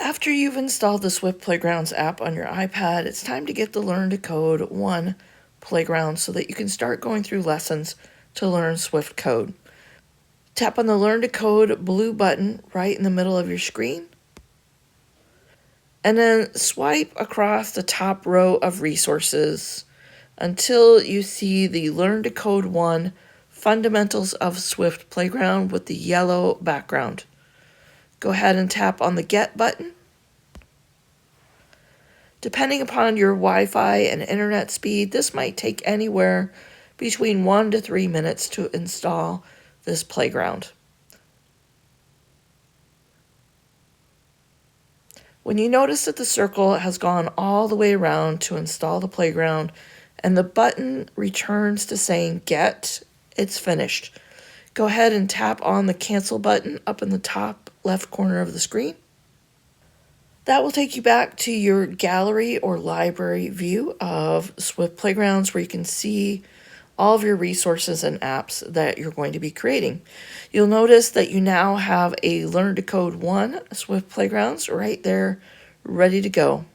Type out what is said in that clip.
After you've installed the Swift Playgrounds app on your iPad, it's time to get the Learn to Code 1 Playground so that you can start going through lessons to learn Swift code. Tap on the Learn to Code blue button right in the middle of your screen, and then swipe across the top row of resources until you see the Learn to Code 1 Fundamentals of Swift Playground with the yellow background. Go ahead and tap on the Get button. Depending upon your Wi-Fi and internet speed, this might take anywhere between 1 to 3 minutes to install this playground. When you notice that the circle has gone all the way around to install the playground and the button returns to saying Get, it's finished. Go ahead and tap on the Cancel button up in the top left corner of the screen. That will take you back to your gallery or library view of Swift Playgrounds, where you can see all of your resources and apps that you're going to be creating. You'll notice that you now have a Learn to Code 1 Swift Playgrounds right there ready to go.